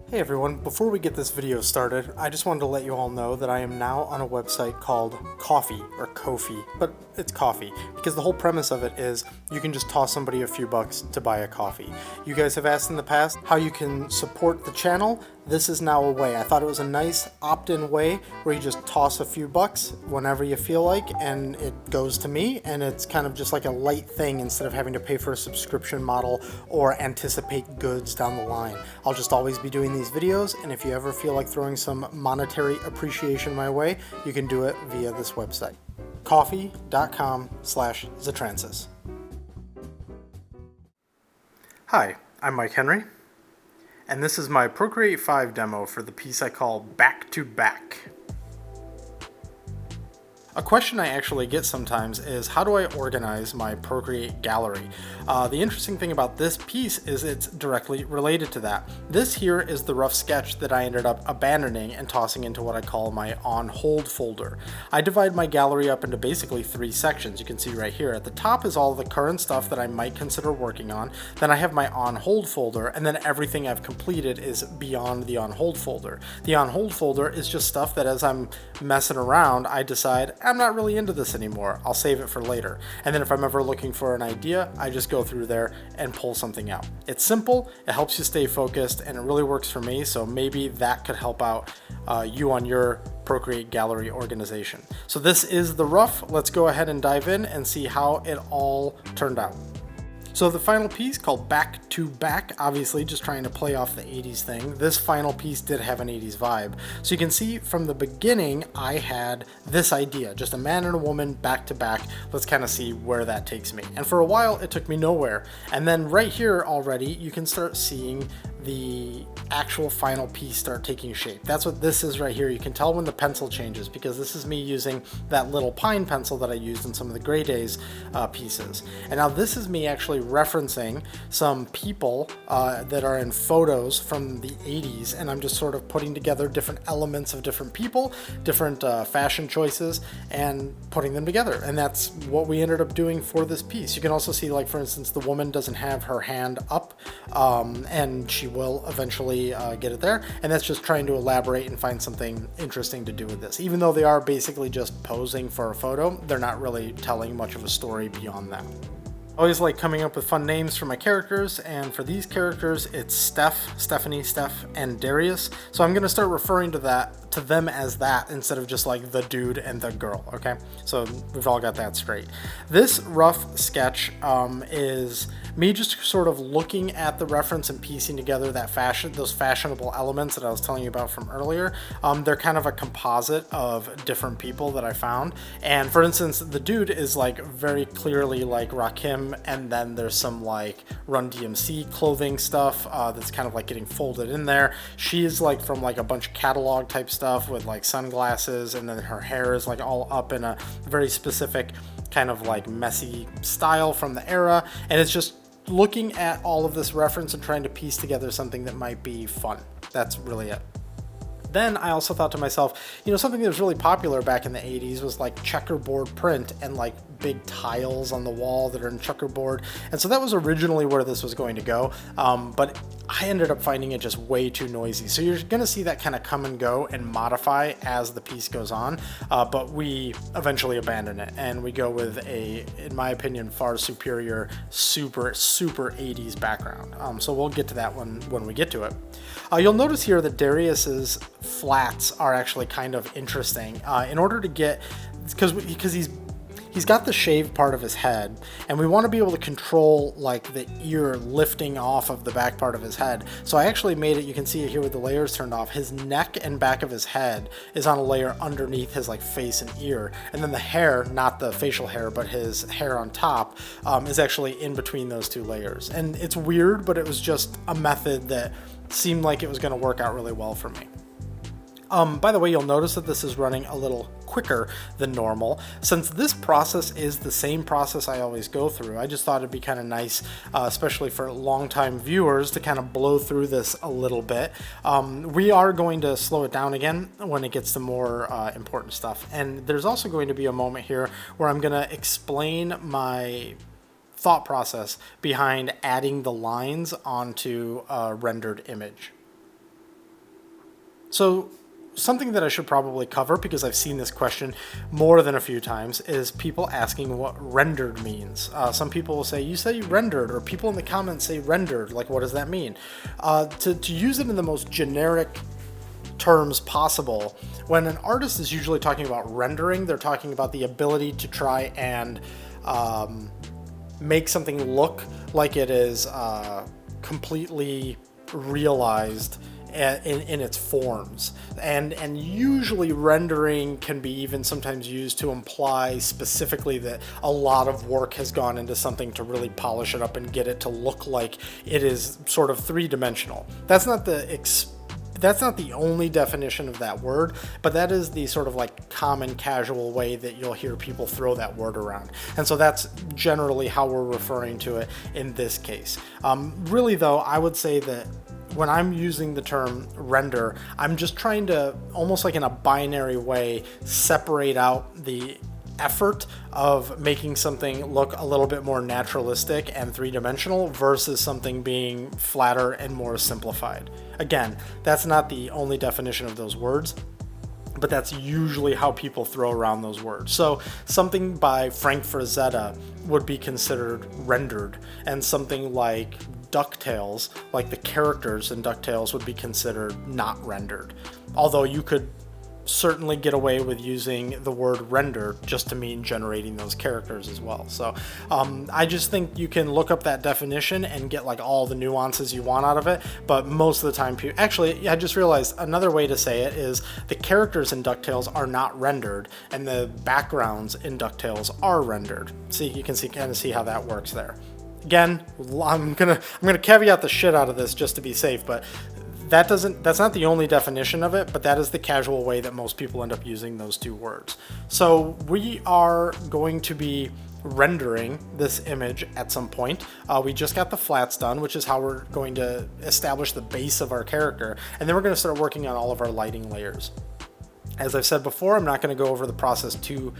Hey everyone, before we get this video started, I just wanted to let you all know that I am now on a website called Coffee, or Ko-fi, but it's coffee, because the whole premise of it is you can just toss somebody a few bucks to buy a coffee. You guys have asked in the past how you can support the channel. This is now a way. I thought it was a nice opt-in way where you just toss a few bucks whenever you feel like, and it goes to me, and it's kind of just like a light thing instead of having to pay for a subscription model or anticipate goods down the line. I'll just always be doing these videos, and if you ever feel like throwing some monetary appreciation my way, you can do it via this website. Coffee.com/Zatransis. Hi, I'm Mike Henry, and this is my Procreate 5 demo for the piece I call Back to Back. A question I actually get sometimes is, how do I organize my Procreate gallery? The interesting thing about this piece is it's directly related to that. This here is the rough sketch that I ended up abandoning and tossing into what I call my on hold folder. I divide my gallery up into basically 3 sections. You can see right here. At the top is all the current stuff that I might consider working on. Then I have my on hold folder, and then everything I've completed is beyond the on hold folder. The on hold folder is just stuff that as I'm messing around, I decide I'm not really into this anymore. I'll save it for later. And then if I'm ever looking for an idea, I just go through there and pull something out. It's simple, it helps you stay focused, and it really works for me, so maybe that could help out you on your Procreate gallery organization. So this is the rough. Let's go ahead and dive in and see how it all turned out. So the final piece, called Back to Back, obviously just trying to play off the 80s thing. This final piece did have an 80s vibe. So you can see from the beginning, I had this idea, just a man and a woman back to back. Let's kind of see where that takes me. And for a while, it took me nowhere. And then right here already, you can start seeing the actual final piece start taking shape. That's what this is right here. You can tell when the pencil changes, because this is me using that little pine pencil that I used in some of the Gray Days pieces. And now this is me actually referencing some people that are in photos from the 80s, and I'm just sort of putting together different elements of different people, different fashion choices, and putting them together. And that's what we ended up doing for this piece. You can also see, like, for instance, the woman doesn't have her hand up, and she will eventually get it there, and that's just trying to elaborate and find something interesting to do with this. Even though they are basically just posing for a photo, they're not really telling much of a story beyond that. I always like coming up with fun names for my characters, and for these characters it's Stephanie, Steph, and Darius. So I'm going to start referring to them as that instead of just like the dude and the girl, okay? So we've all got that straight. This rough sketch is me just sort of looking at the reference and piecing together those fashionable elements that I was telling you about from earlier. They're kind of a composite of different people that I found. And for instance, the dude is like very clearly like Rakim, and then there's some like Run DMC clothing stuff that's kind of like getting folded in there. She is like from like a bunch of catalog type stuff with like sunglasses, and then her hair is like all up in a very specific kind of like messy style from the era. And it's just looking at all of this reference and trying to piece together something that might be fun. That's really it. Then I also thought to myself, you know, something that was really popular back in the 80s was like checkerboard print and like big tiles on the wall that are in checkerboard. And so that was originally where this was going to go. But I ended up finding it just way too noisy. So you're going to see that kind of come and go and modify as the piece goes on. But we eventually abandon it and we go with a, in my opinion, far superior, super 80s background. So we'll get to that one when we get to it. You'll notice here that Darius's flats are actually kind of interesting. In order to get, because he's got the shaved part of his head, and we want to be able to control like the ear lifting off of the back part of his head. So I actually made it, you can see it here with the layers turned off. His neck and back of his head is on a layer underneath his like face and ear. And then the hair, not the facial hair, but his hair on top is actually in between those 2 layers. And it's weird, but it was just a method that seemed like it was going to work out really well for me. By the way, you'll notice that this is running a little quicker than normal. Since this process is the same process I always go through, I just thought it'd be kind of nice, especially for longtime viewers, to kind of blow through this a little bit. We are going to slow it down again when it gets to more important stuff. And there's also going to be a moment here where I'm going to explain my thought process behind adding the lines onto a rendered image. So something that I should probably cover, because I've seen this question more than a few times, is people asking what rendered means. Some people will say, you say rendered, or people in the comments say rendered. Like, what does that mean? To use it in the most generic terms possible, when an artist is usually talking about rendering, they're talking about the ability to try and make something look like it is completely realized in its forms, and usually rendering can be even sometimes used to imply specifically that a lot of work has gone into something to really polish it up and get it to look like it is sort of three-dimensional. That's not the only definition of that word, but that is the sort of like common casual way that you'll hear people throw that word around. And so that's generally how we're referring to it in this case. Really though, I would say that when I'm using the term render, I'm just trying to, almost like in a binary way, separate out the effort of making something look a little bit more naturalistic and three-dimensional versus something being flatter and more simplified. Again, that's not the only definition of those words, but that's usually how people throw around those words. So something by Frank Frazetta would be considered rendered, and something like DuckTales, like the characters in DuckTales, would be considered not rendered. Although you could certainly get away with using the word render just to mean generating those characters as well. So I just think you can look up that definition and get like all the nuances you want out of it, but most of the time actually, I just realized another way to say it is the characters in DuckTales are not rendered and the backgrounds in DuckTales are rendered. See, you can kind of see how that works there. Again, I'm gonna caveat the shit out of this just to be safe, but that's not the only definition of it, but that is the casual way that most people end up using those two words. So we are going to be rendering this image at some point. We just got the flats done, which is how we're going to establish the base of our character, and then we're going to start working on all of our lighting layers. As I've said before, I'm not going to go over the process too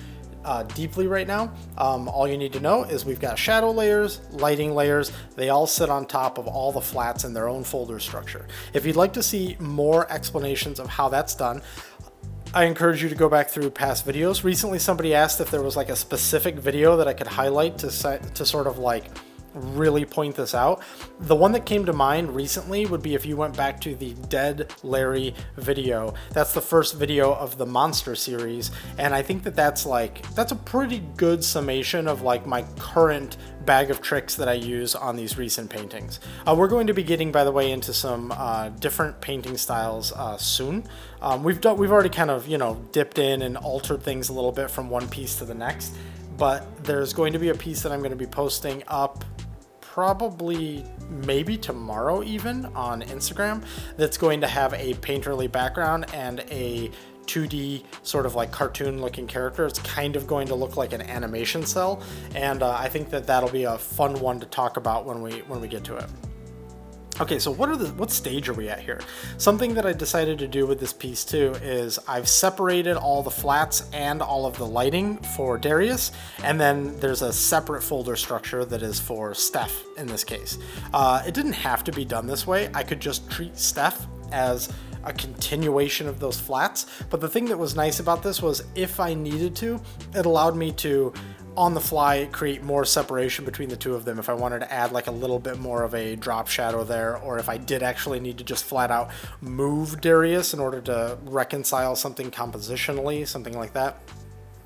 deeply right now. All you need to know is we've got shadow layers, lighting layers. They all sit on top of all the flats in their own folder structure. If you'd like to see more explanations of how that's done, I encourage you to go back through past videos. Recently, somebody asked if there was like a specific video that I could highlight to sort of like really point this out. The one that came to mind recently would be if you went back to the Dead Larry video. That's the first video of the Monster series, and I think that's a pretty good summation of like my current bag of tricks that I use on these recent paintings. We're going to be getting, by the way, into some different painting styles soon. We've already kind of, dipped in and altered things a little bit from one piece to the next, but there's going to be a piece that I'm going to be posting up probably maybe tomorrow even on Instagram that's going to have a painterly background and a 2D sort of like cartoon looking character. It's kind of going to look like an animation cell, and I think that'll be a fun one to talk about when we get to it. Okay, so what stage are we at here? Something that I decided to do with this piece too is I've separated all the flats and all of the lighting for Darius, and then there's a separate folder structure that is for Steph in this case. It didn't have to be done this way. I could just treat Steph as a continuation of those flats, but the thing that was nice about this was if I needed to, it allowed me to on the fly create more separation between the two of them if I wanted to add like a little bit more of a drop shadow there, or if I did actually need to just flat out move Darius in order to reconcile something compositionally, something like that.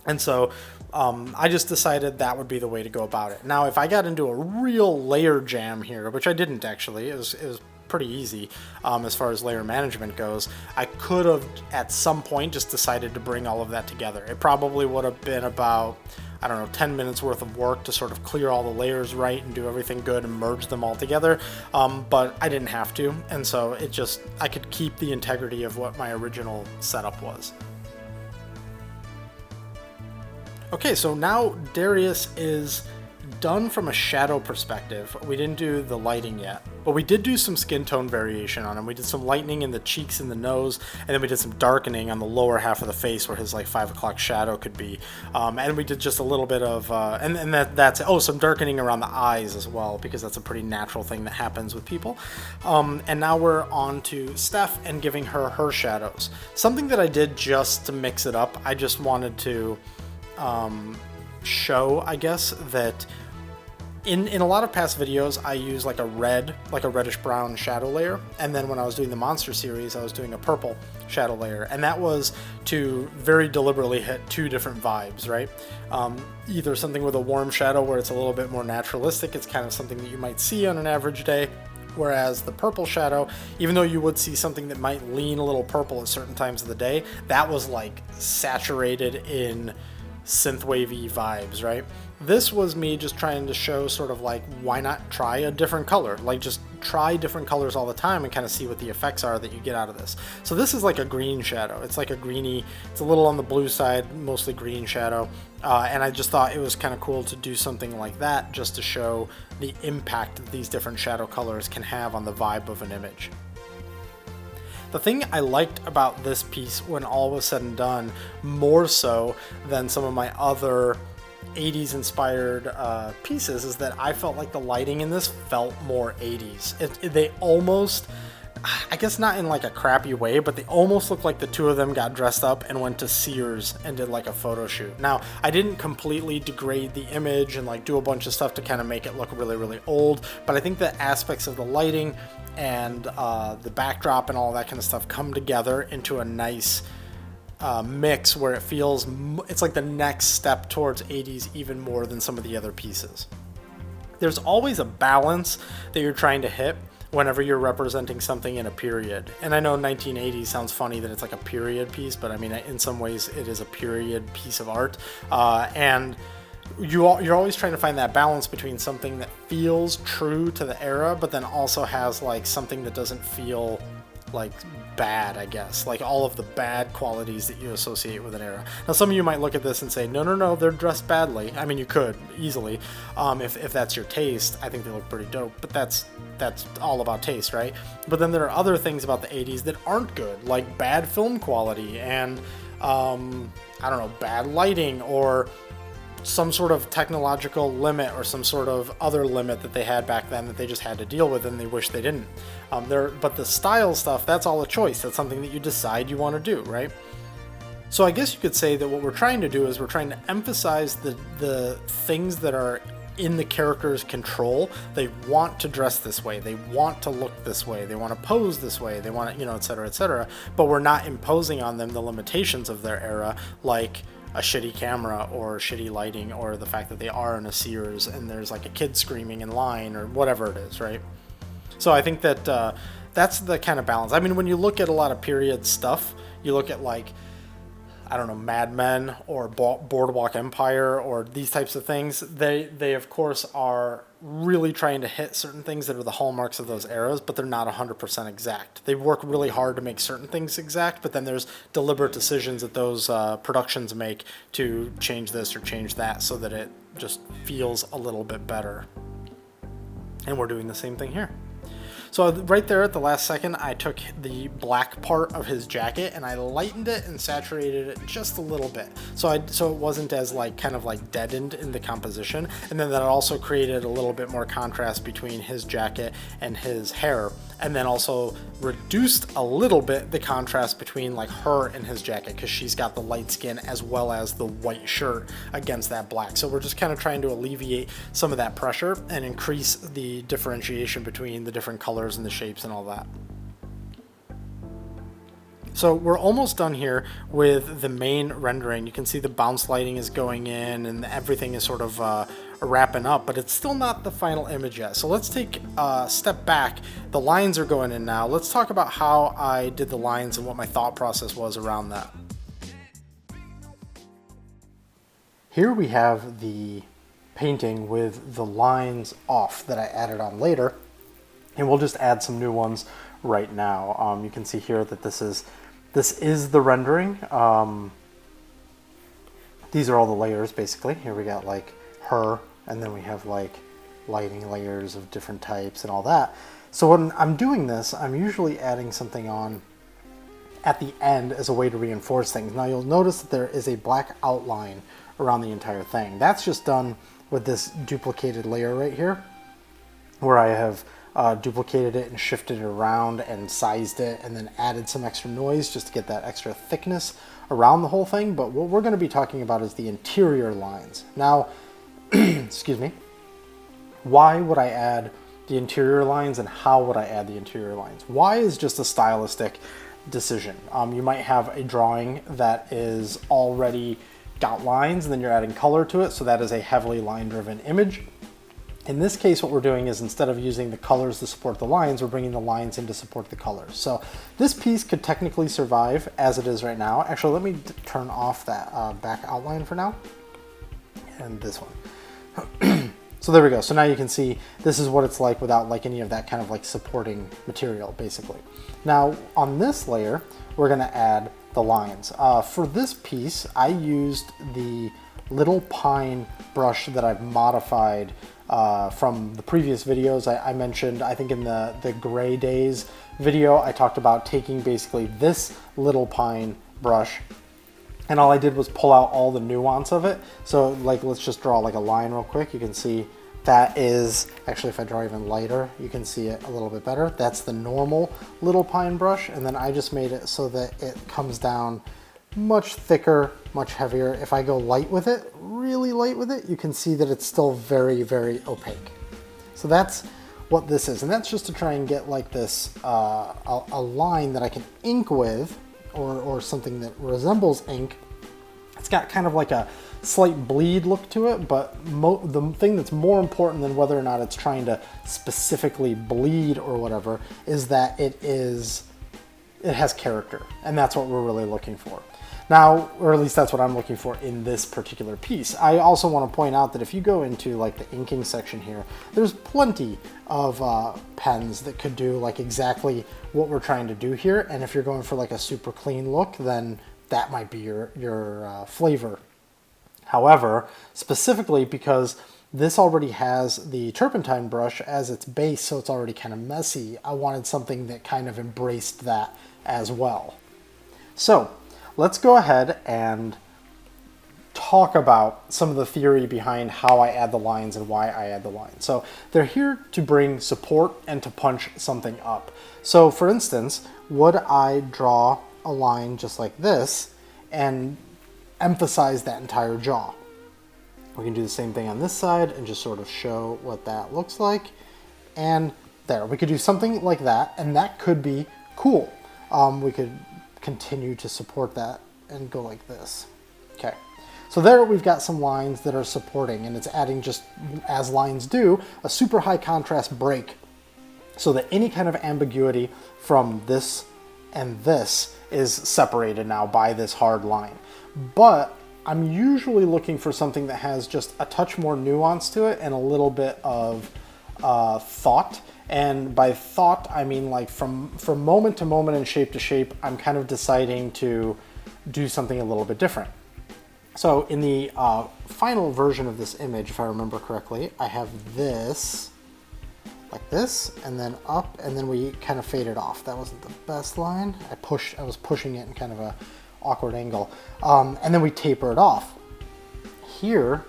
And so I just decided that would be the way to go about it. Now if I got into a real layer jam here, which I didn't actually, it was pretty easy as far as layer management goes, I could have at some point just decided to bring all of that together. It probably would have been about, I don't know, 10 minutes worth of work to sort of clear all the layers right and do everything good and merge them all together, but I didn't have to, and so I could keep the integrity of what my original setup was. Okay, so now Darius is done from a shadow perspective. We didn't do the lighting yet, but we did do some skin tone variation on him. We did some lightening in the cheeks and the nose, and then we did some darkening on the lower half of the face where his like 5 o'clock shadow could be. And we did just a little bit of, that's it. Oh, some darkening around the eyes as well, because that's a pretty natural thing that happens with people. And now we're on to Steph and giving her shadows. Something that I did just to mix it up, I just wanted to show, I guess, that in a lot of past videos I use like a reddish brown shadow layer, and then when I was doing the monster series I was doing a purple shadow layer, and that was to very deliberately hit two different vibes, right? Either something with a warm shadow where it's a little bit more naturalistic, it's kind of something that you might see on an average day, whereas the purple shadow, even though you would see something that might lean a little purple at certain times of the day, that was like saturated in synthwavy vibes, right? This was me just trying to show sort of like, why not try a different color? Like just try different colors all the time and kind of see what the effects are that you get out of this. So this is like a green shadow. It's like a greeny, it's a little on the blue side, mostly green shadow. And I just thought it was kind of cool to do something like that just to show the impact that these different shadow colors can have on the vibe of an image. The thing I liked about this piece when all was said and done, more so than some of my other 80s inspired pieces, is that I felt like the lighting in this felt more 80s. They almost, I guess not in like a crappy way, but they almost look like the two of them got dressed up and went to Sears and did like a photo shoot. Now, I didn't completely degrade the image and like do a bunch of stuff to kind of make it look really, really old, but I think the aspects of the lighting and the backdrop and all that kind of stuff come together into a nice mix where it feels, it's like the next step towards 80s even more than some of the other pieces. There's always a balance that you're trying to hit whenever you're representing something in a period. And I know 1980s sounds funny that it's like a period piece, but I mean, in some ways it is a period piece of art. And you're always trying to find that balance between something that feels true to the era, but then also has like something that doesn't feel like bad, I guess, like all of the bad qualities that you associate with an era. Now, some of you might look at this and say, no, they're dressed badly. I mean, you could easily, if that's your taste. I think they look pretty dope, but that's all about taste, right? But then there are other things about the 80s that aren't good, like bad film quality and I don't know, bad lighting, or some sort of technological limit or some sort of other limit that they had back then that they just had to deal with and they wish they didn't. But the style stuff, that's all a choice. That's something that you decide you want to do, right? So I guess you could say that what we're trying to do is we're trying to emphasize the things that are in the character's control. They want to dress this way. They want to look this way. They want to pose this way. They want to, et cetera, et cetera. But we're not imposing on them the limitations of their era, like a shitty camera or shitty lighting or the fact that they are in a Sears and there's like a kid screaming in line or whatever it is, right? So I think that that's the kind of balance. I mean, when you look at a lot of period stuff, you look at like, I don't know, Mad Men or Boardwalk Empire or these types of things, they of course are really trying to hit certain things that are the hallmarks of those eras, but they're not 100% exact. They work really hard to make certain things exact, but then there's deliberate decisions that those productions make to change this or change that so that it just feels a little bit better. And we're doing the same thing here. So right there at the last second, I took the black part of his jacket and I lightened it and saturated it just a little bit. So it wasn't as like kind of like deadened in the composition. And then that also created a little bit more contrast between his jacket and his hair. And then also reduced a little bit the contrast between like her and his jacket, because she's got the light skin as well as the white shirt against that black. So we're just kind of trying to alleviate some of that pressure and increase the differentiation between the different colors and the shapes and all that. So we're almost done here with the main rendering. You can see the bounce lighting is going in and everything is sort of wrapping up, but it's still not the final image yet. So let's take a step back. The lines are going in now. Let's talk about how I did the lines and what my thought process was around that. Here we have the painting with the lines off that I added on later, and we'll just add some new ones right now. You can see here that this is the rendering. These are all the layers basically. Here we got like her and then we have like lighting layers of different types and all that. So when I'm doing this, I'm usually adding something on at the end as a way to reinforce things. Now you'll notice that there is a black outline around the entire thing. That's just done with this duplicated layer right here, where I have duplicated it and shifted it around and sized it and then added some extra noise just to get that extra thickness around the whole thing. But what we're going to be talking about is the interior lines. Now, excuse me, why would I add the interior lines and how would I add the interior lines? Why is just a stylistic decision. You might have a drawing that is already got lines and then you're adding color to it, so that is a heavily line driven image. In this case, what we're doing is instead of using the colors to support the lines, we're bringing the lines in to support the colors. So this piece could technically survive as it is right now. Actually, let me turn off that back outline for now, and this one. So there we go. So now you can see this is what it's like without like any of that kind of like supporting material, basically. Now on this layer, we're going to add the lines. For this piece, I used the little pine brush that I've modified from the previous videos. I mentioned, I think in the Gray Days video, I talked about taking basically this little pine brush, and all I did was pull out all the nuance of it. So like, let's just draw like a line real quick. You can see that is, actually if I draw even lighter, you can see it a little bit better. That's the normal little pine brush. And then I just made it so that it comes down much thicker, much heavier. If I go light with it, really light with it, you can see that it's still very, very opaque. So that's what this is. And that's just to try and get like this, a line that I can ink with, or something that resembles ink. It's got kind of like a slight bleed look to it, but the thing that's more important than whether or not it's trying to specifically bleed or whatever is that it has character, and that's what we're really looking for. Now, or at least that's what I'm looking for in this particular piece. I also want to point out that if you go into like the inking section here, there's plenty of pens that could do like exactly what we're trying to do here. And if you're going for like a super clean look, then that might be your flavor. However, specifically because this already has the turpentine brush as its base, so it's already kind of messy, I wanted something that kind of embraced that as well. So let's go ahead and talk about some of the theory behind how I add the lines and why I add the lines. So they're here to bring support and to punch something up. So for instance, would I draw a line just like this and emphasize that entire jaw? We can do the same thing on this side and just sort of show what that looks like. And there, we could do something like that, and that could be cool. We could continue to support that and go like this. Okay, so there we've got some lines that are supporting, and it's adding, just as lines do, a super high contrast break so that any kind of ambiguity from this and this is separated now by this hard line. But I'm usually looking for something that has just a touch more nuance to it and a little bit of thought. And by thought, I mean like from moment to moment and shape to shape, I'm kind of deciding to do something a little bit different. So in the final version of this image, if I remember correctly, I have this like this, and then up, and then we kind of faded off. That wasn't the best line. I was pushing it in kind of a awkward angle. And then we taper it off. Here,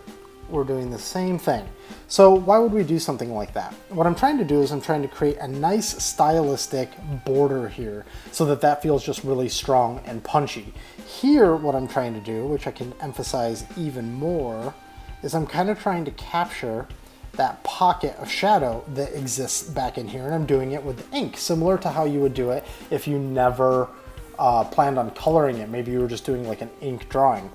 we're doing the same thing. So why would we do something like that? What I'm trying to do is I'm trying to create a nice stylistic border here so that that feels just really strong and punchy. Here, what I'm trying to do, which I can emphasize even more, is I'm kind of trying to capture that pocket of shadow that exists back in here, and I'm doing it with ink, similar to how you would do it if you never planned on coloring it. Maybe you were just doing like an ink drawing.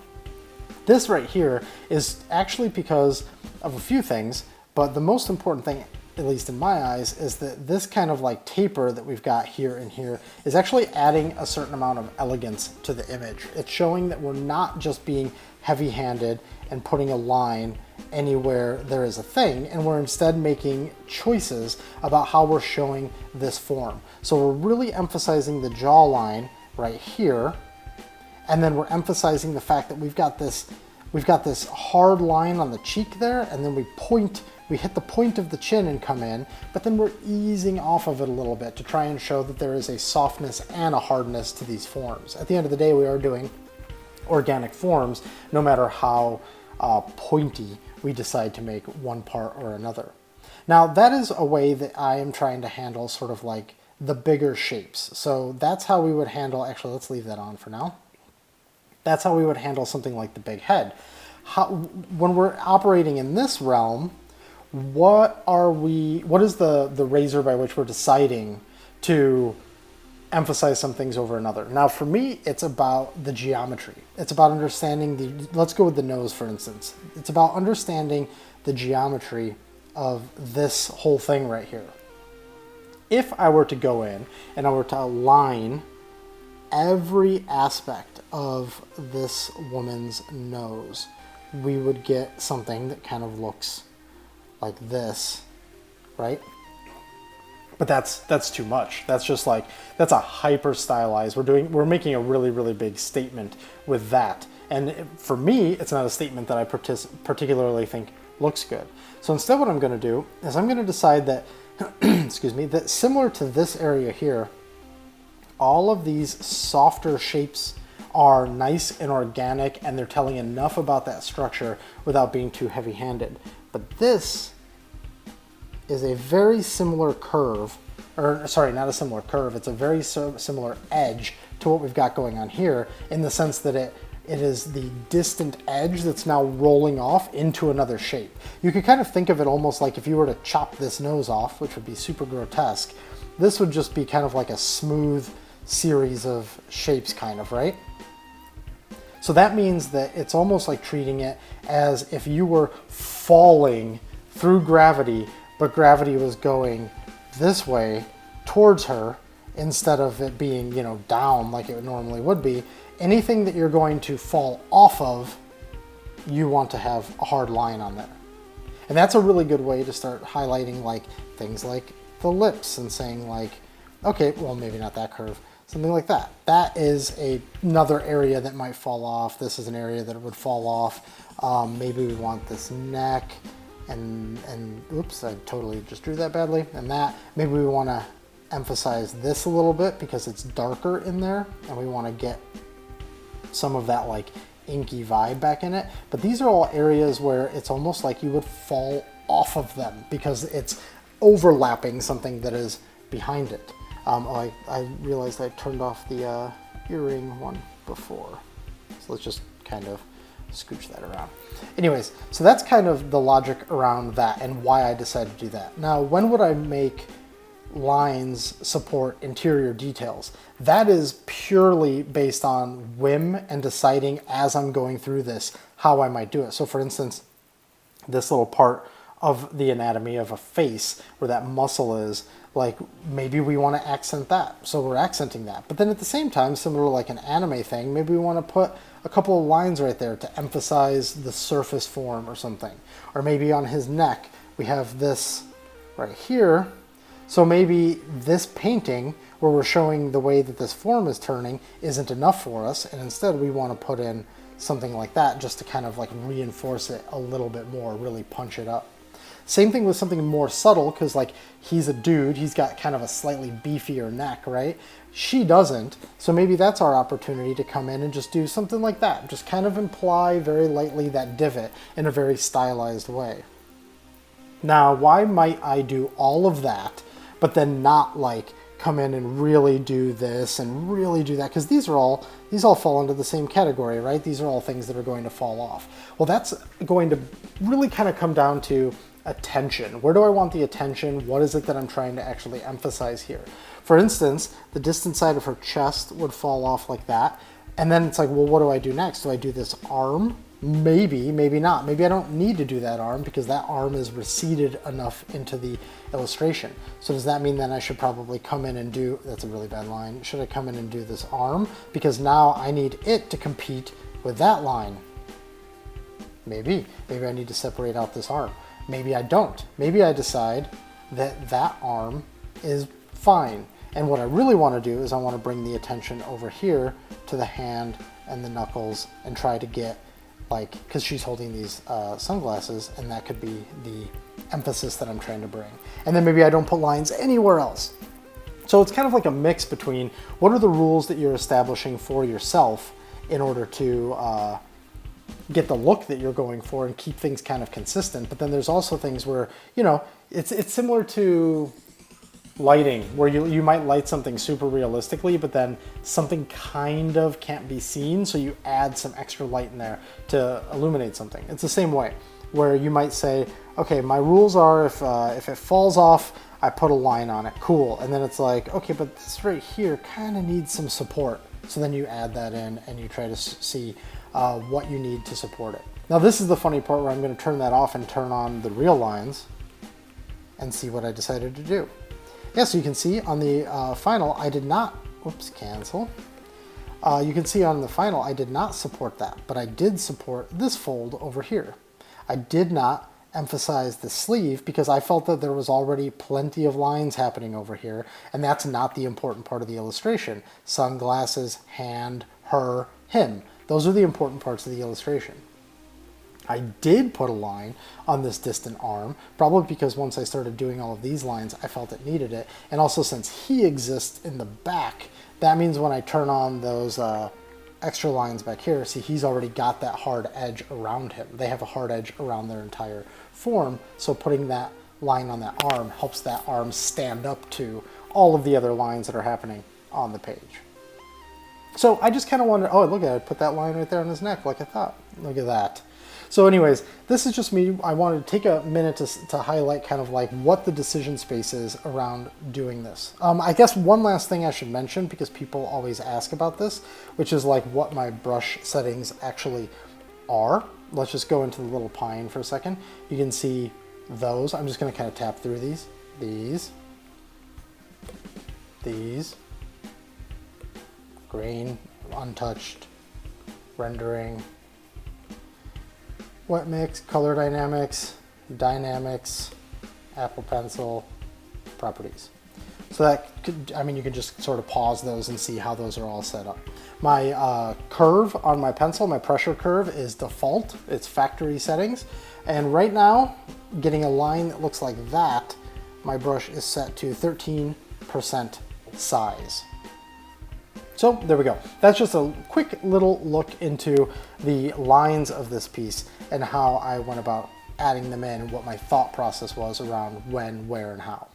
This right here is actually because of a few things, but the most important thing, at least in my eyes, is that this kind of like taper that we've got here and here is actually adding a certain amount of elegance to the image. It's showing that we're not just being heavy-handed and putting a line anywhere there is a thing, and we're instead making choices about how we're showing this form. So we're really emphasizing the jawline right here, and then we're emphasizing the fact that we've got this we've got this hard line on the cheek there, and then we hit the point of the chin and come in, but then we're easing off of it a little bit to try and show that there is a softness and a hardness to these forms. At the end of the day, we are doing organic forms, no matter how pointy we decide to make one part or another. Now, that is a way that I am trying to handle sort of like the bigger shapes. So that's how we would handle, actually, let's leave that on for now. That's how we would handle something like the big head. When we're operating in this realm, what is the razor by which we're deciding to emphasize some things over another? Now, for me, it's about the geometry. It's about understanding let's go with the nose, for instance. It's about understanding the geometry of this whole thing right here. If I were to go in and I were to align every aspect of this woman's nose, we would get something that kind of looks like this, right? But that's too much. That's just like, that's a hyper stylized. We're making a really, really big statement with that. And for me, it's not a statement that I particularly think looks good. So instead what I'm going to do is I'm going to decide that, excuse me, that similar to this area here, all of these softer shapes are nice and organic, and they're telling enough about that structure without being too heavy-handed. But this is a very similar curve, or sorry, not a similar curve, it's a very similar edge to what we've got going on here, in the sense that it is the distant edge that's now rolling off into another shape. You could kind of think of it almost like if you were to chop this nose off, which would be super grotesque, this would just be kind of like a smooth series of shapes, kind of, right? So that means that it's almost like treating it as if you were falling through gravity, but gravity was going this way towards her instead of it being, you know, down like it normally would be. Anything that you're going to fall off of, you want to have a hard line on there. And that's a really good way to start highlighting like things like the lips and saying like, okay, well, maybe not that curve, something like that. That is another area that might fall off. This is an area that would fall off. Maybe we want this neck and oops, I totally just drew that badly. And that, maybe we want to emphasize this a little bit because it's darker in there and we want to get some of that like inky vibe back in it. But these are all areas where it's almost like you would fall off of them because it's overlapping something that is behind it. I realized I turned off the earring one before. So let's just kind of scooch that around. Anyways, so that's kind of the logic around that and why I decided to do that. Now, when would I make lines support interior details? That is purely based on whim and deciding as I'm going through this how I might do it. So for instance, this little part of the anatomy of a face where that muscle is, like maybe we want to accent that, so we're accenting that. But then at the same time, similar to like an anime thing, maybe we want to put a couple of lines right there to emphasize the surface form or something. Or maybe on his neck we have this right here, so maybe this painting where we're showing the way that this form is turning isn't enough for us, and instead we want to put in something like that just to kind of like reinforce it a little bit more, really punch it up. Same thing with something more subtle, because like he's a dude, he's got kind of a slightly beefier neck, right? She doesn't, so maybe that's our opportunity to come in and just do something like that. Just kind of imply very lightly that divot in a very stylized way. Now, why might I do all of that, but then not like come in and really do this and really do that? Because these all fall into the same category, right? These are all things that are going to fall off. Well, that's going to really kind of come down to attention. Where do I want the attention? What is it that I'm trying to actually emphasize here? For instance, the distant side of her chest would fall off like that. And then it's like, well, what do I do next? Do I do this arm? Maybe, maybe not. Maybe I don't need to do that arm because that arm is receded enough into the illustration. So does that mean then I should probably come in and do, that's a really bad line, should I come in and do this arm? Because now I need it to compete with that line. Maybe I need to separate out this arm. Maybe I don't. Maybe I decide that that arm is fine. And what I really want to do is I want to bring the attention over here to the hand and the knuckles and try to get like, because she's holding these sunglasses, and that could be the emphasis that I'm trying to bring. And then maybe I don't put lines anywhere else. So it's kind of like a mix between what are the rules that you're establishing for yourself in order to get the look that you're going for and keep things kind of consistent. But then there's also things where, you know, it's similar to lighting, where you might light something super realistically, but then something kind of can't be seen, so you add some extra light in there to illuminate something. It's the same way, where you might say, okay, my rules are if it falls off, I put a line on it, cool. And then it's like, okay, but this right here kind of needs some support. So then you add that in and you try to see what you need to support it. Now this is the funny part where I'm going to turn that off and turn on the real lines and see what I decided to do. Yeah, so you can see on the final, I did not, whoops, cancel. You can see on the final, I did not support that, but I did support this fold over here. I did not emphasize the sleeve because I felt that there was already plenty of lines happening over here, and that's not the important part of the illustration. Sunglasses, hand, her, him. Those are the important parts of the illustration. I did put a line on this distant arm, probably because once I started doing all of these lines, I felt it needed it. And also since he exists in the back, that means when I turn on those extra lines back here, see, he's already got that hard edge around him. They have a hard edge around their entire form, so putting that line on that arm helps that arm stand up to all of the other lines that are happening on the page. So I just kind of wanted, oh, look at it, I put that line right there on his neck like I thought. Look at that. So anyways, this is just me. I wanted to take a minute to highlight kind of like what the decision space is around doing this. I guess one last thing I should mention, because people always ask about this, which is like what my brush settings actually are. Let's just go into the little pine for a second. You can see those. I'm just going to kind of tap through these, grain, untouched, rendering, wet mix, color dynamics, Apple Pencil, properties. So that could, I mean, you can just sort of pause those and see how those are all set up. My curve on my pencil, my pressure curve is default. It's factory settings. And right now, getting a line that looks like that, my brush is set to 13% size. So there we go. That's just a quick little look into the lines of this piece and how I went about adding them in and what my thought process was around when, where, and how.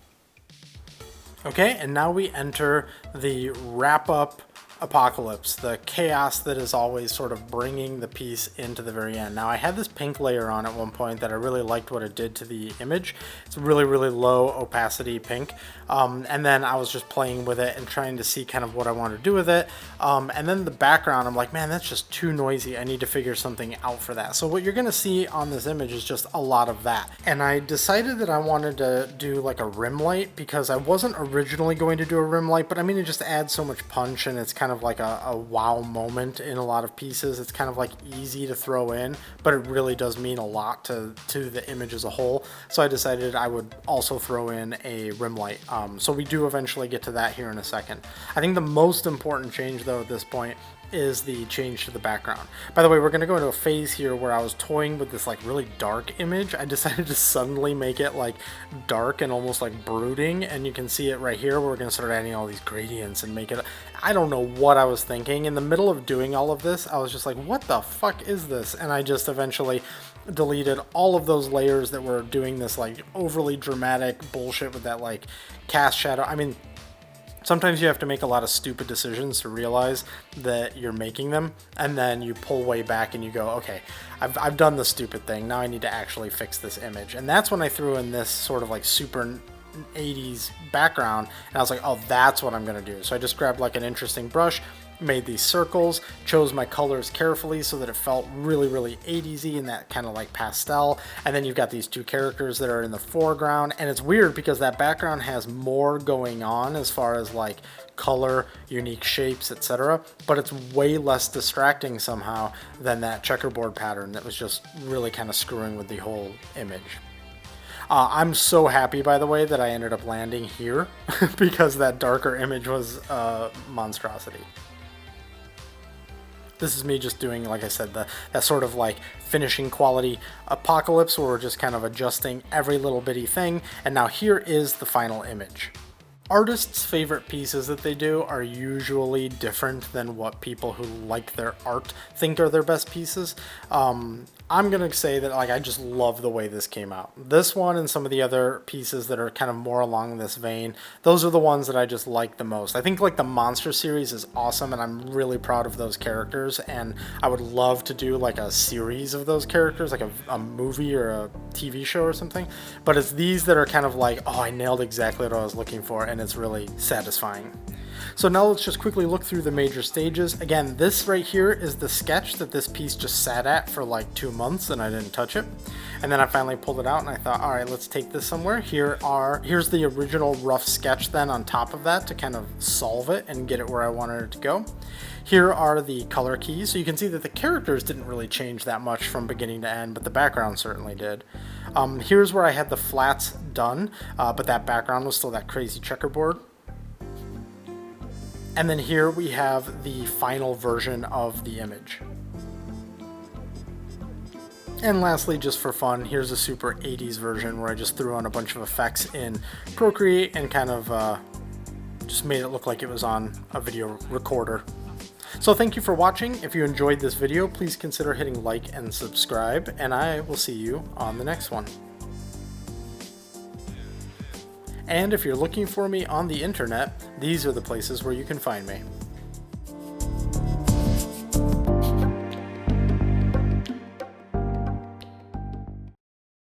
Okay, and now we enter the wrap-up apocalypse, the chaos that is always sort of bringing the piece into the very end. Now I had this pink layer on at one point that I really liked what it did to the image. It's really, really low opacity pink. And then I was just playing with it and trying to see kind of what I wanted to do with it. And then the background, I'm like, man, that's just too noisy. I need to figure something out for that. So what you're gonna see on this image is just a lot of that. And I decided that I wanted to do like a rim light because I wasn't originally going to do a rim light, but I mean, it just adds so much punch and it's kind of like a wow moment in a lot of pieces. It's kind of like easy to throw in, but it really does mean a lot to the image as a whole. So I decided I would also throw in a rim light. So we do eventually get to that here in a second. I think the most important change though at this point is the change to the background. By the way, we're going to go into a phase here where I was toying with this like really dark image. I decided to suddenly make it like dark and almost like brooding, and you can see it right here where we're going to start adding all these gradients and make it, I don't know what I was thinking. In the middle of doing all of this, I was just like, what the fuck is this? And I just eventually deleted all of those layers that were doing this like overly dramatic bullshit with that like cast shadow. I mean, sometimes you have to make a lot of stupid decisions to realize that you're making them, and then you pull way back and you go, okay, I've done the stupid thing, now I need to actually fix this image. And that's when I threw in this sort of like super 80s background, and I was like, oh, that's what I'm gonna do. So I just grabbed like an interesting brush, made these circles, chose my colors carefully so that it felt really, really 80s-y in that kind of like pastel. And then you've got these two characters that are in the foreground, and it's weird because that background has more going on as far as like color, unique shapes, etc., but it's way less distracting somehow than that checkerboard pattern that was just really kind of screwing with the whole image. I'm so happy, by the way, that I ended up landing here because that darker image was a monstrosity. This is me just doing, like I said, that sort of like finishing quality apocalypse where we're just kind of adjusting every little bitty thing. And now here is the final image. Artists' favorite pieces that they do are usually different than what people who like their art think are their best pieces. I'm gonna say that like I just love the way this came out. This one and some of the other pieces that are kind of more along this vein, those are the ones that I just like the most. I think like the Monster series is awesome and I'm really proud of those characters, and I would love to do like a series of those characters, like a movie or a TV show or something. But it's these that are kind of like, oh, I nailed exactly what I was looking for, and it's really satisfying. So now let's just quickly look through the major stages. Again, this right here is the sketch that this piece just sat at for like 2 months and I didn't touch it. And then I finally pulled it out and I thought, all right, let's take this somewhere. Here's the original rough sketch then on top of that to kind of solve it and get it where I wanted it to go. Here are the color keys. So you can see that the characters didn't really change that much from beginning to end, but the background certainly did. Here's where I had the flats done, but that background was still that crazy checkerboard. And then here we have the final version of the image. And lastly, just for fun, here's a super 80s version where I just threw on a bunch of effects in Procreate and kind of just made it look like it was on a video recorder. So thank you for watching. If you enjoyed this video, please consider hitting like and subscribe, and I will see you on the next one. And if you're looking for me on the internet, these are the places where you can find me.